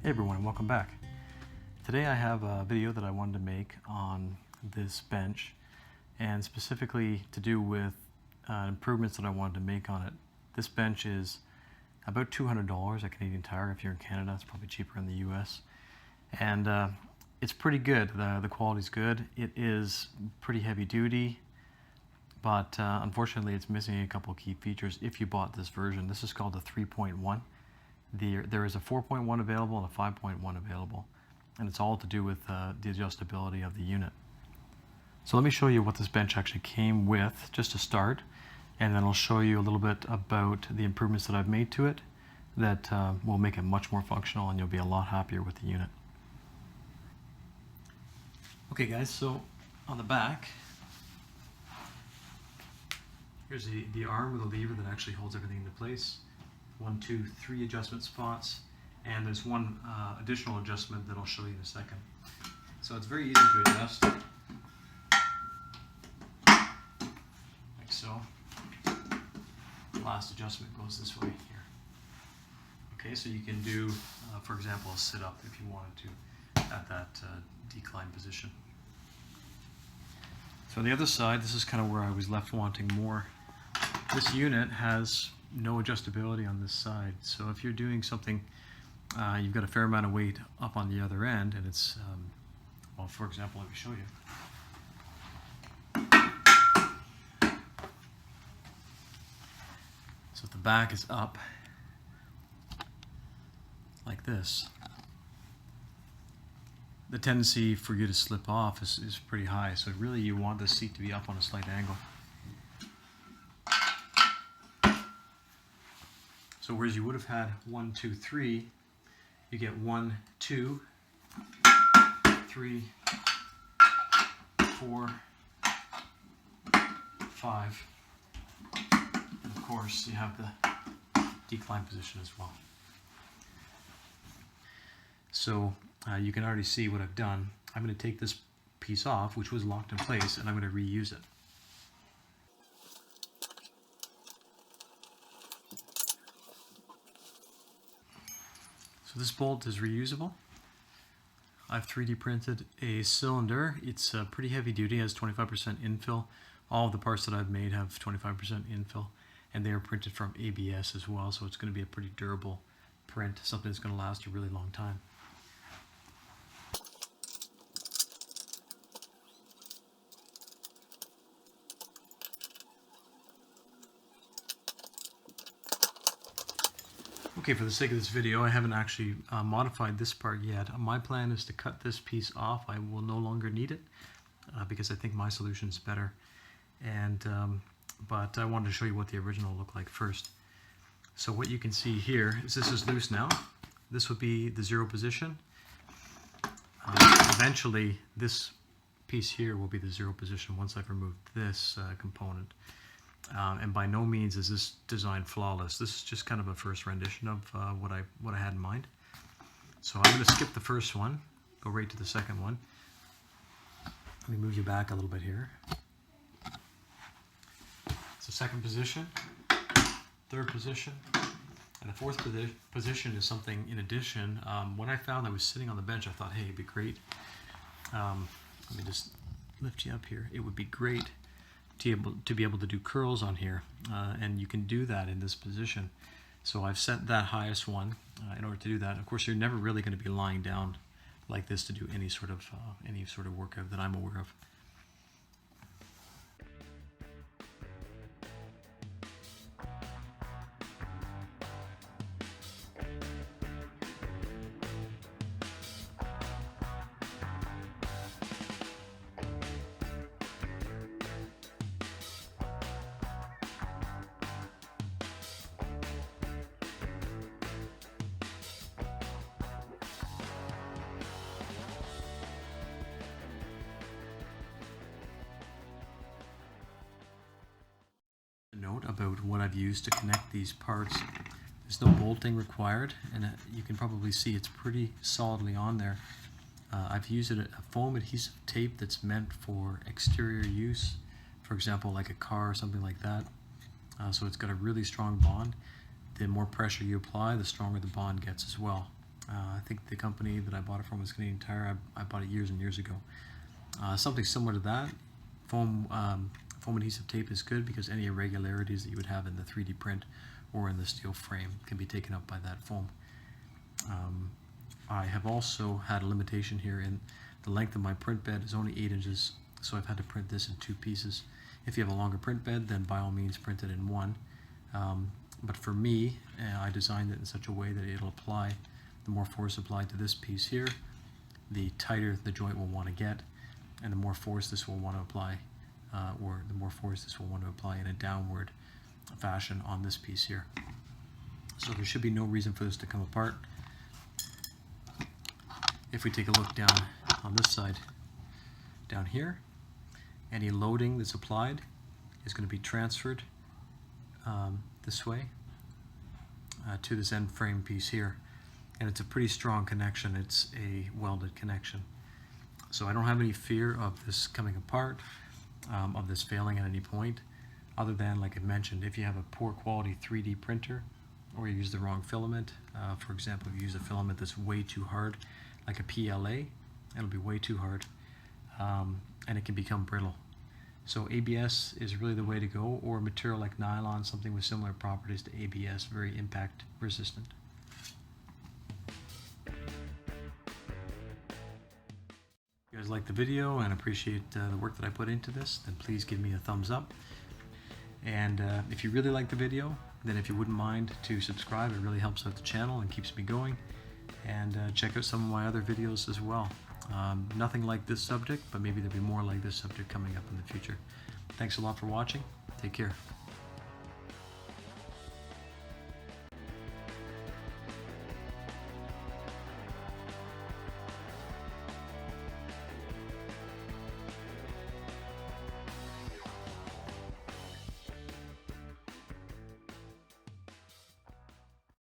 Hey everyone, welcome back. Today I have a video that I wanted to make on this bench, and specifically to do with improvements that I wanted to make on it. This bench is about $200 at Canadian Tire. If you're in Canada, it's probably cheaper in the US. And it's pretty good. The quality's good. It is pretty heavy duty, but unfortunately it's missing a couple key features if you bought this version. This is called the 3.1. There is a 4.1 available and a 5.1 available, and it's all to do with the adjustability of the unit. So let me show you what this bench actually came with, just to start, and then I'll show you a little bit about the improvements that I've made to it that will make it much more functional, and you'll be a lot happier with the unit. Okay guys, so on the back, here's the arm with a lever that actually holds everything into place. 1, 2, 3 adjustment spots, and there's one additional adjustment that I'll show you in a second. So it's very easy to adjust, like so. The last adjustment goes this way here. Okay, so you can do, for example, a sit-up if you wanted to at that decline position. So on the other side, this is kind of where I was left wanting more. This unit has no adjustability on this side, so if you're doing something, you've got a fair amount of weight up on the other end, and it's, well, for example, let me show you. So if the back is up like this, the tendency for you to slip off is pretty high, so really you want the seat to be up on a slight angle. So whereas you would have had 1, 2, 3, you get 1, 2, 3, 4, 5, and of course you have the decline position as well. So you can already see what I've done. I'm going to take this piece off, which was locked in place, and I'm going to reuse it. So this bolt is reusable. I've 3D printed a cylinder. It's pretty heavy duty, has 25% infill. All of the parts that I've made have 25% infill, and they are printed from ABS as well, so it's going to be a pretty durable print, something that's going to last a really long time. Okay, for the sake of this video, I haven't actually modified this part yet. My plan is to cut this piece off. I will no longer need it because I think my solution is better. And but I wanted to show you what the original looked like first. So what you can see here is this is loose now. This would be the 0 position. Eventually, this piece here will be the 0 position once I've removed this component. And by no means is this design flawless. This is just kind of a first rendition of what I had in mind. So I'm going to skip the first one, go right to the second one. Let me move you back a little bit here. So second position, third position, and the fourth position is something in addition. When I found I was sitting on the bench, I thought, hey, it'd be great. Let me just lift you up here. It would be great to be able to do curls on here, and you can do that in this position. So I've set that highest one in order to do that. Of course, you're never really going to be lying down like this to do any sort of workout that I'm aware of. Note about what I've used to connect these parts. There's no bolting required, and you can probably see it's pretty solidly on there. I've used a foam adhesive tape that's meant for exterior use, for example like a car or something like that. So it's got a really strong bond. The more pressure you apply, the stronger the bond gets as well. I think the company that I bought it from was Canadian Tire. I bought it years and years ago. Something similar to that, foam adhesive tape is good because any irregularities that you would have in the 3D print or in the steel frame can be taken up by that foam. I have also had a limitation here in the length of my print bed is only 8 inches, so I've had to print this in 2 pieces. If you have a longer print bed, then by all means print it in 1. But for me, I designed it in such a way that it'll apply, the more force applied to this piece here, the tighter the joint will want to get, and the more force this will want to apply, in a downward fashion on this piece here. So there should be no reason for this to come apart. If we take a look down on this side, down here, any loading that's applied is going to be transferred this way to this end frame piece here. And it's a pretty strong connection. It's a welded connection. So I don't have any fear of this coming apart, of this failing at any point, other than, like I mentioned, if you have a poor quality 3D printer or you use the wrong filament. For example, if you use a filament that's way too hard, like a PLA, it'll be way too hard, and it can become brittle. So ABS is really the way to go, or a material like nylon, something with similar properties to ABS, very impact resistant. If you guys like the video and appreciate the work that I put into this, then please give me a thumbs up. And if you really like the video, then if you wouldn't mind to subscribe, it really helps out the channel and keeps me going. And check out some of my other videos as well. Nothing like this subject, but maybe there'll be more like this subject coming up in the future. Thanks a lot for watching. Take care.